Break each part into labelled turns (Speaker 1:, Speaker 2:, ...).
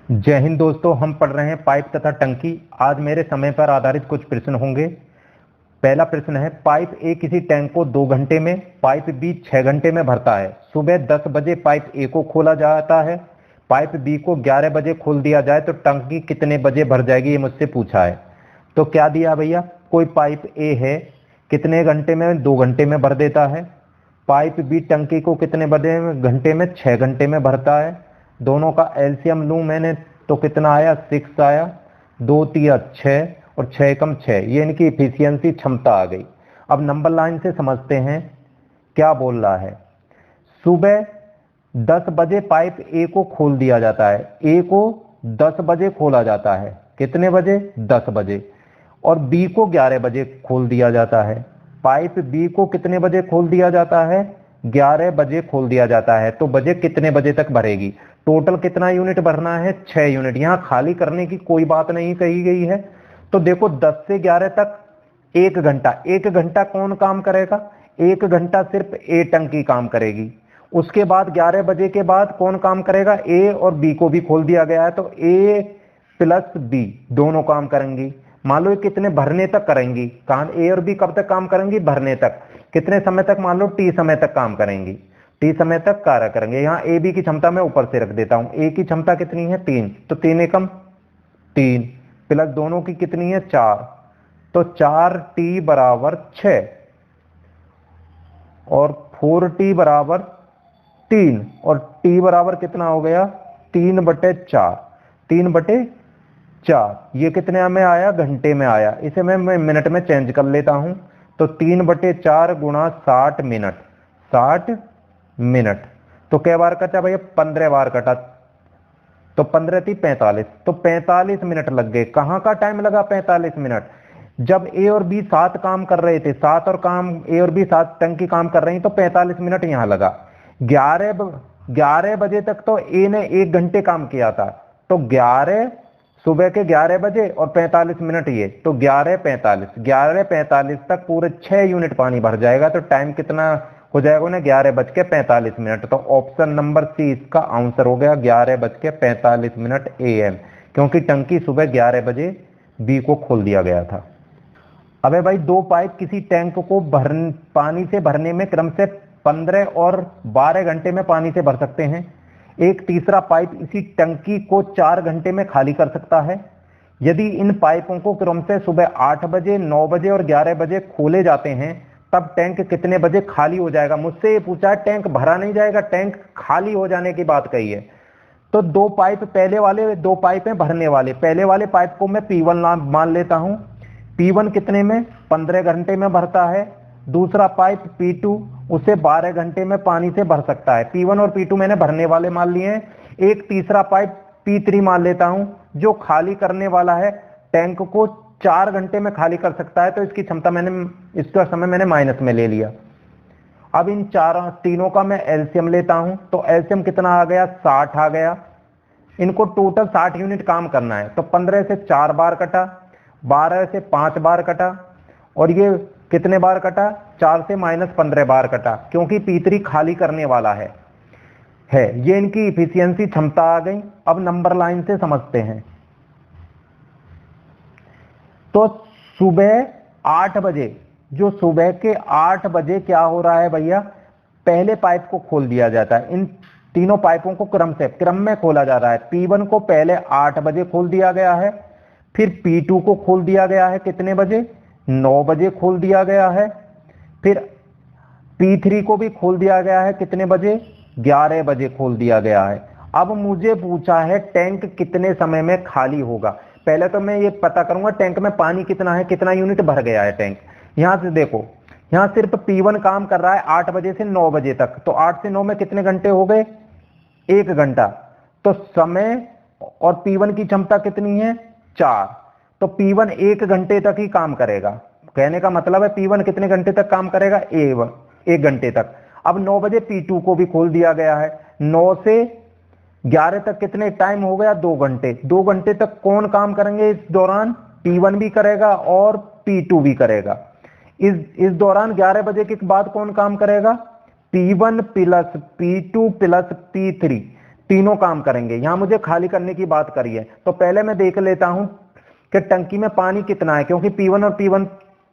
Speaker 1: जय हिंद दोस्तों, हम पढ़ रहे हैं पाइप तथा टंकी। आज मेरे समय पर आधारित कुछ प्रश्न होंगे। पहला प्रश्न है, पाइप ए किसी टैंक को 2 घंटे में, पाइप बी 6 घंटे में भरता है। सुबह 10 बजे पाइप ए को खोला जाता है, पाइप बी को 11 बजे खोल दिया जाए तो टंकी कितने बजे भर जाएगी, ये मुझसे पूछा है। तो क्या दिया भैया, कोई पाइप ए है, कितने घंटे में, 2 घंटे में भर देता है। पाइप बी टंकी को कितने घंटे में, 6 घंटे में भरता है। दोनों का एलसीएम लूं मैंने तो कितना आया, 6 आया। 2 तिया 6 और 6 कम 6, ये इनकी इफिशियंसी क्षमता आ गई। अब नंबर लाइन से समझते हैं क्या बोल रहा है। सुबह 10 बजे पाइप ए को खोल दिया जाता है, ए को 10 बजे खोला जाता है, कितने बजे, 10 बजे। और बी को 11 बजे खोल दिया जाता है। पाइप बी को कितने बजे खोल दिया जाता है, 11 बजे खोल दिया जाता है। तो बजे कितने बजे तक भरेगी, टोटल कितना यूनिट भरना है, 6 यूनिट। यहां खाली करने की कोई बात नहीं कही गई है। तो देखो 10 से 11 तक 1 घंटा, 1 घंटा कौन काम करेगा, 1 घंटा सिर्फ ए टंकी काम करेगी। उसके बाद 11 बजे के बाद कौन काम करेगा, ए और बी को भी खोल दिया गया है तो ए प्लस बी दोनों काम करेंगी। मान लो ये कितने भरने तक करेंगी, कहां ए और बी कब तक काम करेंगी, भरने तक। कितने समय तक, मान लो टी समय तक काम करेंगी, टी समय तक कार्य करेंगे। यहाँ ए बी की क्षमता मैं ऊपर से रख देता हूं। ए की क्षमता कितनी है, 3, तो 3 एकम 3 प्लस दोनों की कितनी है, 4, तो 4t बराबर 6 और 4t बराबर 3 और t बराबर कितना हो गया, 3/4, 3/4। ये कितने में आया, घंटे में आया। इसे मैं मिनट में चेंज कर लेता हूं तो 3/4 गुणा 60 मिनट, 60 मिनट। तो कै बार कटा भैया, 15 बार कटा। तो 15 थी 45, तो 45 मिनट लग गए। कहां का टाइम लगा, 45 मिनट। जब ए और बी साथ काम कर रहे थे, साथ और काम, ए और बी साथ टंकी काम कर रही तो 45 मिनट यहां लगा। 11 बजे तक तो ए ने 1 घंटे काम किया था, तो 11 सुबह के 11 बजे और 45 मिनट ये, तो 11:45 तक पूरे 6 यूनिट पानी भर जाएगा। तो टाइम कितना हो जाएगा ना, 11:45 मिनट। तो ऑप्शन नंबर सी इसका आंसर हो गया, 11:45 मिनट AM, क्योंकि टंकी सुबह 11 बजे बी को खोल दिया गया था। अबे भाई, 2 पाइप किसी टैंक को पानी से भरने में क्रम से 15 और 12 घंटे में पानी से भर सकते हैं। एक तीसरा पाइप इसी टंकी को 4 घंटे में खाली कर सकता है। यदि इन पाइपों को क्रम से सुबह 8 बजे, 9 बजे और 11 बजे खोले जाते हैं तब टैंक कितने बजे खाली हो जाएगा। मुझसे ये पूछा है, टैंक भरा नहीं जाएगा, टैंक खाली हो जाने की बात कही है। तो 2 पाइप, पहले वाले 2 पाइप हैं भरने वाले। पहले वाले पाइप को मैं P1 मान लेता हूं। P1 कितने में, 15 घंटे में भरता है। दूसरा पाइप P2 उसे 12 घंटे में पानी से भर सकता है। P1 और P2 मैंने भरने वाले मान लिए हैं। एक तीसरा पाइप P3 मान लेता हूं, जो खाली करने वाला है, टैंक को 4 घंटे में खाली कर सकता है। तो इसकी क्षमता इसका समय मैंने माइनस में ले लिया। अब इन तीनों का मैं एलसीएम लेता हूं, तो एलसीएम कितना आ गया, 60 आ गया। इनको टोटल 60 यूनिट काम करना है, तो 15 से 4 बार कटा, 12 से 5 बार कटा, और ये कितने बार कटा, 4 से -15 बार कटा, क्योंकि P3 खाली करने वाला है। ये इनकी इफिशियंसी क्षमता आ गई। अब नंबर लाइन से समझते हैं। तो सुबह 8 बजे, जो सुबह के 8 बजे क्या हो रहा है भैया, पहले पाइप को खोल दिया जाता है। इन तीनों पाइपों को क्रम में खोला जा रहा है। P1 को पहले 8 बजे खोल दिया गया है, फिर P2 को खोल दिया गया है कितने बजे, 9 बजे खोल दिया गया है। फिर P3 को भी खोल दिया गया है कितने बजे, 11 बजे खोल दिया गया है। अब मुझे पूछा है टैंक कितने समय में खाली होगा। पहले तो मैं ये पता करूंगा टैंक में पानी कितना है, कितना यूनिट भर गया है टैंक। यहां से देखो, यहां सिर्फ P1 काम कर रहा है 8 बजे से 9 बजे तक, तो 8 से 9 में कितने घंटे हो गए, 1 घंटा। तो समय और P1 की क्षमता कितनी है, 4, तो P1 1 घंटे तक ही काम करेगा। कहने का मतलब है P1 कितने घंटे तक काम करेगा, 1 घंटे तक। अब 9 बजे P2 को भी खोल दिया गया है। 9 से 11 तक कितने टाइम हो गया, 2 घंटे। 2 घंटे तक कौन काम करेंगे, इस दौरान P1 भी करेगा और P2 भी करेगा। इस दौरान 11 बजे के बाद कौन काम करेगा, P1 plus P2 plus P3, तीनों काम करेंगे। यहां मुझे खाली करने की बात करी है, तो पहले मैं देख लेता हूं कि टंकी में पानी कितना है, क्योंकि P1 और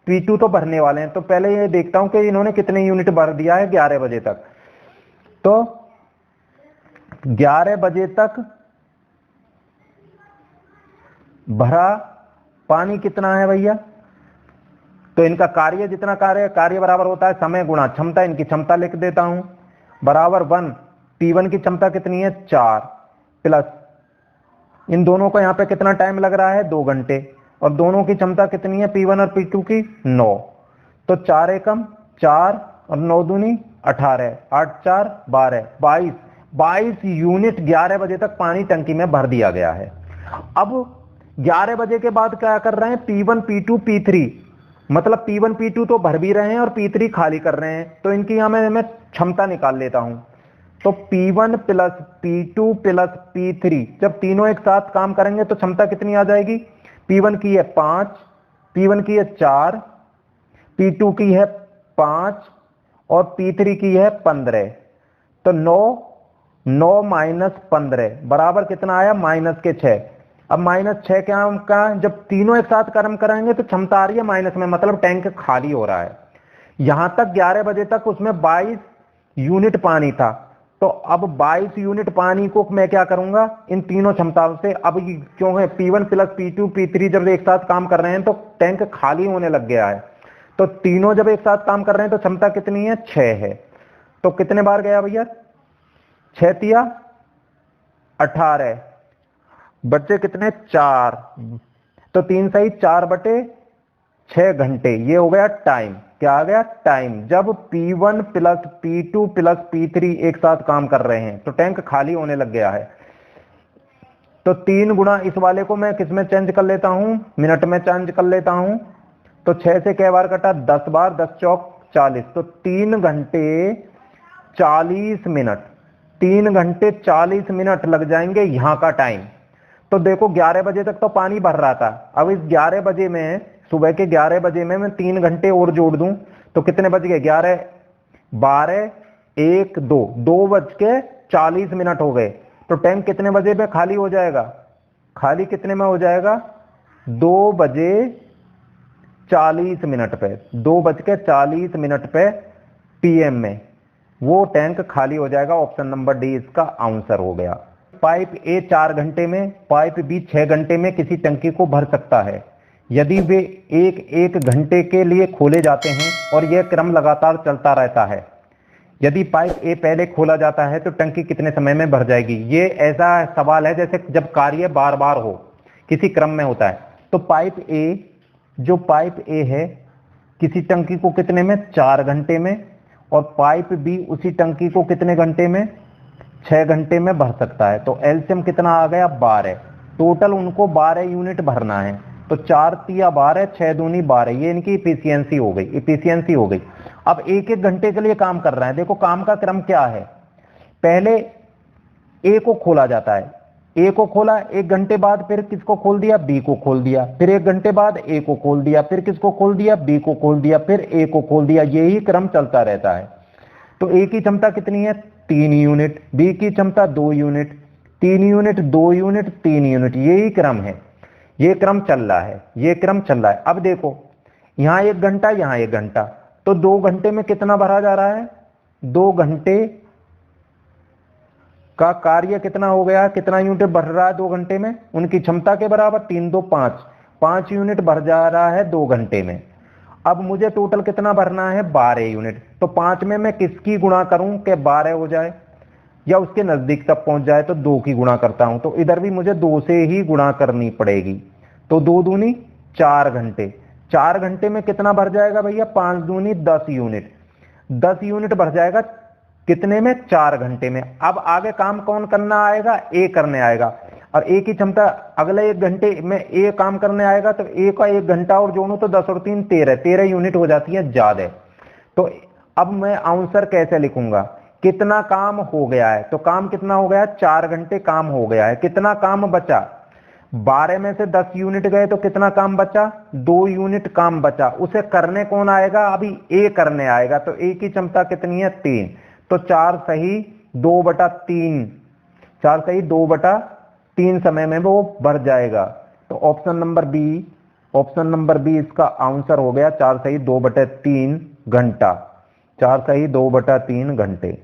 Speaker 1: P2 तो भरने वाले हैं। तो पहले ये देखता हूं कि इन्होंने कितने यूनिट भर दिया है 11 बजे तक। तो 11 बजे तक भरा पानी कितना है भैया, तो इनका कार्य जितना कार्य बराबर होता है समय गुणा क्षमता। इनकी क्षमता लिख देता हूं बराबर 1। P1 की क्षमता कितनी है 4, प्लस इन दोनों को यहां पे कितना टाइम लग रहा है 2 घंटे, और दोनों की क्षमता कितनी है P1 और P2 की 9। तो 4 एकम 4 और 9 दूनी 18, 8 4 12, 22 यूनिट 11 बजे तक पानी टंकी में भर दिया गया है। अब 11 बजे के बाद क्या कर रहे हैं, P1 P2 P3, मतलब P1 P2 तो भर भी रहे हैं और P3 खाली कर रहे हैं। तो इनकी यहां मैं क्षमता निकाल लेता हूं। तो P1 plus P2 plus P3 जब तीनों एक साथ काम करेंगे तो क्षमता कितनी आ जाएगी, P1 की है 5, P1 की है 4, P2 की है 5 और P3 की है 15। तो 9 माइनस 15 बराबर कितना आया -6। अब -6 क्या का, जब तीनों एक साथ कर्म करेंगे तो क्षमता आ रही है माइनस में, मतलब टैंक खाली हो रहा है। यहां तक 11 बजे तक उसमें 22 यूनिट पानी था। तो अब 22 यूनिट पानी को मैं क्या करूंगा इन तीनों क्षमताओं से। अब क्यों है P1 प्लस P2 P3 जब एक साथ काम कर रहे हैं तो टैंक खाली होने लग गया है। तो तीनों जब एक साथ काम कर रहे हैं तो क्षमता कितनी है 6 है। तो कितने बार गया भैया, 6 तिया 18, बच्चे कितने 4, तो 3 सही 4/6 घंटे। ये हो गया टाइम, क्या आ गया टाइम, जब P1 plus P2 plus P3 एक साथ काम कर रहे हैं तो टैंक खाली होने लग गया है। तो 3 गुना इस वाले को मैं किस में चेंज कर लेता हूं, मिनट में चेंज कर लेता हूं। तो 6 से कै बार कटा 10 बार, 10 चौक 40, तो 3 घंटे 40 मिनट, 3 घंटे 40 मिनट लग जाएंगे यहां का टाइम। तो देखो 11 बजे तक तो पानी भर रहा था, अब इस 11 बजे में, सुबह के 11 बजे में मैं 3 घंटे और जोड़ दूं तो कितने बज गए, 11 12 1 2, 2:40 हो गए। तो टैंक कितने बजे पे खाली हो जाएगा, खाली कितने में हो जाएगा 2:40 पे, 2:40 पे PM में वो टैंक खाली हो जाएगा। ऑप्शन नंबर डी इसका आंसर हो गया। पाइप ए 4 घंटे में, पाइप बी 6 घंटे में किसी टंकी को भर सकता है यदि वे एक घंटे के लिए खोले जाते हैं और यह क्रम लगातार चलता रहता है। यदि पाइप ए पहले खोला जाता है तो टंकी कितने समय में भर जाएगी। ये ऐसा सवाल है जैसे जब कार्य बार बार हो, किसी क्रम में होता है। तो पाइप ए, जो पाइप ए है किसी टंकी को कितने में 4 घंटे में, और पाइप बी उसी टंकी को कितने घंटे में 6 घंटे में भर सकता है। तो एलसीएम कितना आ गया 12, टोटल उनको 12 यूनिट भरना है। तो 4 तिया 12, 6 दूनी 12, ये इनकी इफिशियंसी हो गई। अब एक घंटे के लिए काम कर रहे हैं। देखो काम का क्रम क्या है, पहले ए को खोला जाता है, ए को खोला, 1 घंटे बाद फिर किसको खोल दिया, बी को खोल दिया, फिर 1 घंटे बाद ए को खोल दिया, फिर किसको खोल दिया, बी को खोल दिया, फिर ए को खोल दिया। यही क्रम चलता रहता है। तो ए की क्षमता कितनी है 3 यूनिट, बी की क्षमता 2 यूनिट, 3 यूनिट 2 यूनिट 3 यूनिट, यही क्रम है, ये क्रम चल रहा है। अब देखो यहां 1 घंटा, यहां 1 घंटा, तो 2 घंटे में कितना भरा जा रहा है, 2 घंटे का कार्य कितना हो गया, कितना यूनिट भर रहा है 2 घंटे में, उनकी क्षमता के बराबर 3 2 5, 5 यूनिट भर जा रहा है 2 घंटे में। अब मुझे टोटल कितना भरना है 12 यूनिट। तो 5 में मैं किसकी गुणा करूं कि 12 हो जाए या उसके नजदीक तक पहुंच जाए, तो 2 की गुणा करता हूं। तो इधर भी मुझे 2 से ही गुणा करनी पड़ेगी। तो 2 दूनी 4 घंटे, 4 घंटे में कितना भर जाएगा भैया 5 दूनी 10 यूनिट, 10 यूनिट भर जाएगा कितने में 4 घंटे में। अब आगे काम कौन करना आएगा, ए करने आएगा, और ए की क्षमता अगले 1 घंटे में ए काम करने आएगा। तो ए का 1 घंटा और जोड़ू तो 10 और 3 13 यूनिट हो जाती है ज्यादा। तो अब मैं आंसर कैसे लिखूंगा, कितना काम हो गया है, तो काम कितना हो गया 4 घंटे काम हो गया है। कितना काम बचा, 12 में से 10 यूनिट गए तो कितना काम बचा 2 यूनिट काम बचा। उसे करने कौन आएगा, अभी ए करने आएगा। तो ए की क्षमता कितनी है 3, तो 4 सही 2/3, 4/2/3 समय में वो भर जाएगा। तो ऑप्शन नंबर बी इसका आंसर हो गया 4/2/3 घंटा, 4/2/3 घंटे।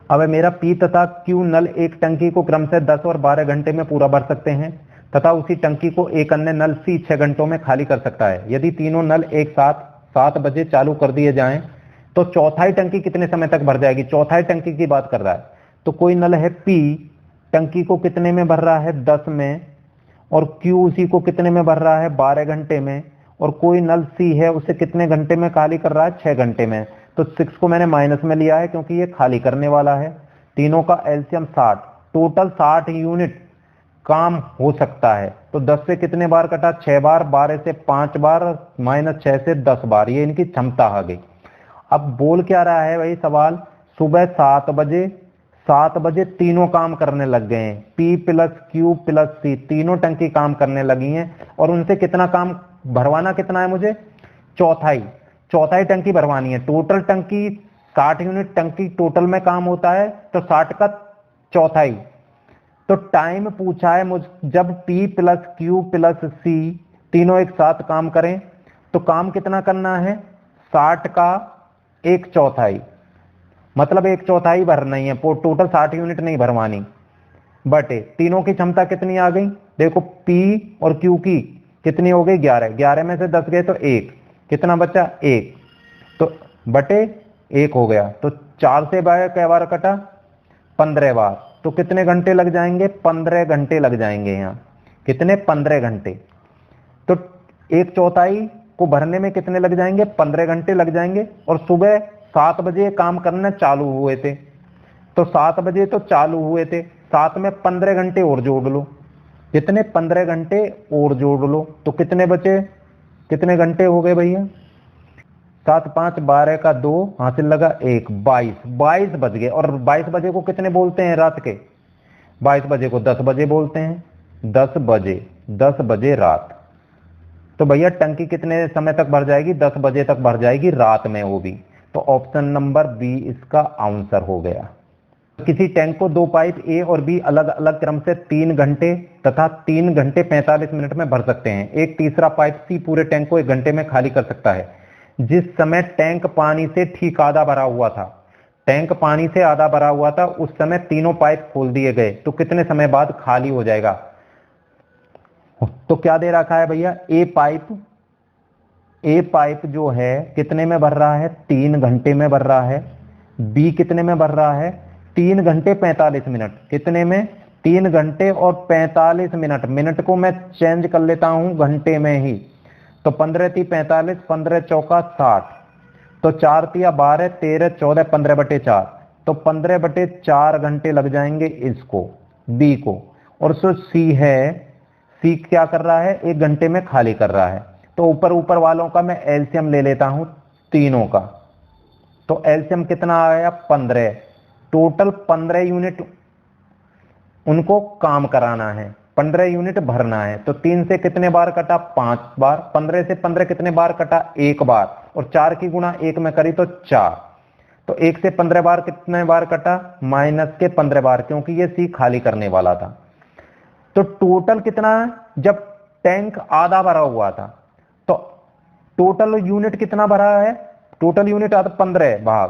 Speaker 1: अब मेरा पी तथा क्यू नल एक टंकी को क्रमशः 10 और 12 घंटे में पूरा भर सकते हैं तथा उसी टंकी को एक अन्य नल सी 6 घंटों में खाली कर सकता है। यदि तीनों नल एक साथ 7 बजे चालू कर दिए जाएं तो चौथाई टंकी कितने समय तक भर जाएगी? चौथाई टंकी की बात कर रहा है। तो कोई नल है पी, टंकी को कितने में भर रहा है? 10 में, और क्यू उसी को कितने में भर रहा है? 12 घंटे में। और कोई नल सी है, उसे कितने घंटे में खाली कर रहा है? 6 घंटे में। तो 6 को मैंने माइनस में लिया है क्योंकि ये खाली करने वाला है। तीनों का एलसीएम 60, टोटल 60 यूनिट काम हो सकता है। तो 10 से कितने बार कटा? 6 बार, 12 से 5 बार, -6 से 10 बार, ये इनकी क्षमता आ गई। अब बोल क्या रहा है भाई सवाल? सुबह 7 बजे तीनों काम करने लग गए हैं, पी प्लस क्यू प्लस सी, तीनों टंकी काम करने लगी हैं और उनसे कितना काम भरवाना कितना है मुझे? चौथाई टंकी भरवानी है। टोटल टंकी 60 यूनिट टंकी टोटल में काम होता है, तो 60 का चौथाई। तो टाइम पूछा है मुझ, जब P प्लस क्यू प्लस सी तीनों एक साथ काम करें तो काम कितना करना है? 60 का 1/4, मतलब 1/4 भरना ही है, टोटल 60 यूनिट नहीं भरवानी। बटे तीनों की क्षमता कितनी आ गई? देखो P और Q की कितनी हो गई? 11 में से 10 गए तो 1, कितना बचा? 1, तो बटे 1 हो गया। तो 4 से कै बार कटा? 15 बार। तो कितने घंटे लग जाएंगे? 15 घंटे लग जाएंगे। यहाँ कितने? 15 घंटे। तो 1/4 को भरने में कितने लग जाएंगे? 15 घंटे लग जाएंगे। और सुबह 7 बजे काम करना चालू हुए थे, तो 7 बजे तो चालू हुए थे, 7 में 15 घंटे और जोड़ लो। कितने? 15 घंटे और जोड़ लो। तो कितने बचे? कितने घंटे हो गए भैया? 7 5 12 का 2 हासिल लगा 1, 22 बज गए। और 22 बजे को कितने बोलते हैं रात के? 22 बजे को 10 बजे बोलते हैं। 10 बजे रात। तो भैया टंकी कितने समय तक भर जाएगी? 10 बजे तक भर जाएगी, रात में वो भी। तो ऑप्शन नंबर बी इसका आंसर हो गया। किसी टैंक को 2 पाइप ए और बी अलग अलग क्रम से 3 घंटे तथा 3 घंटे 45 मिनट में भर सकते हैं। एक तीसरा पाइप सी पूरे टैंक को 1 घंटे में खाली कर सकता है। जिस समय टैंक पानी से ठीक आधा भरा हुआ था, टैंक पानी से आधा भरा हुआ था, उस समय तीनों पाइप खोल दिए गए, तो कितने समय बाद खाली हो जाएगा? तो क्या दे रखा है भैया? ए पाइप जो है कितने में भर रहा है? 3 घंटे में भर रहा है। बी कितने में भर रहा है? 3 घंटे 45 मिनट। कितने में? 3 घंटे और 45 मिनट। मिनट को मैं चेंज कर लेता हूं घंटे में ही। तो 15 × 3 = 45, 15 चौका 60, तो 4 × 3 = 12, 13 14, 15/4, तो 15/4 घंटे लग जाएंगे इसको, बी को। और सो सी क्या कर रहा है? 1 घंटे में खाली कर रहा है। तो ऊपर वालों का मैं एलसीएम ले लेता हूं तीनों का। तो एलसीएम कितना आया? 15। टोटल 15 यूनिट उनको काम कराना है, 15 यूनिट भरना है। तो 3 से कितने बार कटा? 5 बार। 15 से 15 कितने बार कटा? 1 बार। और 4 की गुणा 1 में करी तो 4। तो 1 से 15 बार कितने बार कटा? -15 बार, क्योंकि ये सी खाली करने वाला था। तो टोटल कितना? जब टैंक आधा भरा हुआ था तो टोटल यूनिट कितना भरा है? टोटल यूनिट 15 भाग,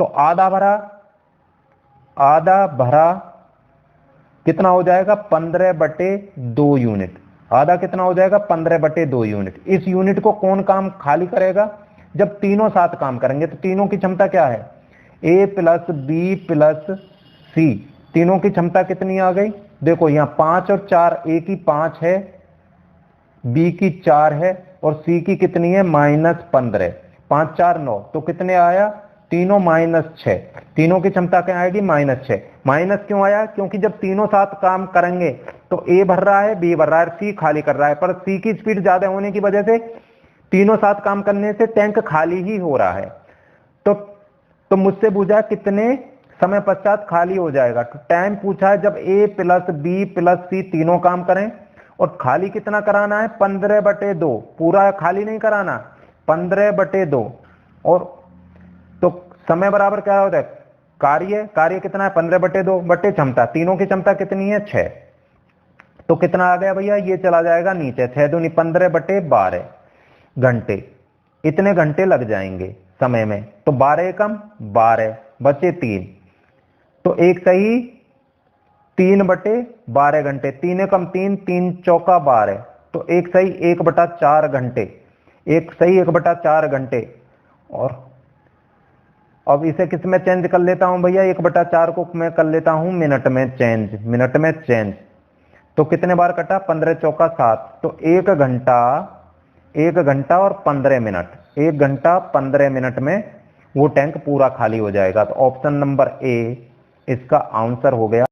Speaker 1: तो आधा भरा कितना हो जाएगा? 15/2 यूनिट। आधा कितना हो जाएगा? 15/2 यूनिट। इस यूनिट को कौन काम खाली करेगा? जब तीनों साथ काम करेंगे। तो तीनों की क्षमता क्या है? ए प्लस बी प्लस सी, तीनों की क्षमता कितनी आ गई? देखो यहां 5 और 4, ए की 5 है, बी की 4 है, और सी की कितनी है? -15। 5 4 9, तो कितने आया? तीनों -6। तीनों की क्षमता क्या आएगी? -6। माइनस क्यों आया? क्योंकि जब तीनों साथ काम करेंगे तो ए भर रहा है, बी भर रहा है, सी खाली कर रहा है, पर सी की स्पीड ज्यादा होने की वजह से तीनों साथ काम करने से टैंक खाली ही हो रहा है। तो मुझसे पूछा कितने समय पश्चात खाली हो जाएगा। तो टाइम पूछा है जब ए प्लस बी प्लस सी तीनों काम करें, और खाली कितना कराना है? 15/2। पूरा खाली नहीं कराना, 15/2। और तो समय बराबर क्या होता है? कार्य कार्य कितना है 15/2 बटे क्षमता, तीनों की क्षमता कितनी है 6, तो कितना आ गया भैया, ये चला जाएगा नीचे, 6 दूनी 15/12 घंटे, इतने घंटे लग जाएंगे समय में। तो 12 कम 12 बचे 3, तो एक सही 3/12 घंटे, 3 कम 3, 3 चौका 12, तो एक सही 1/4 घंटे, एक सही 1/4 घंटे। और अब इसे किस में चेंज कर लेता हूं भैया, 1/4 को मैं कर लेता हूं मिनट में चेंज, मिनट में चेंज। तो कितने बार कटा, 15 चौका 7, तो 1 घंटा और 15 मिनट, 1 घंटा 15 मिनट में वो टैंक पूरा खाली हो जाएगा। तो ऑप्शन नंबर ए इसका आंसर हो गया।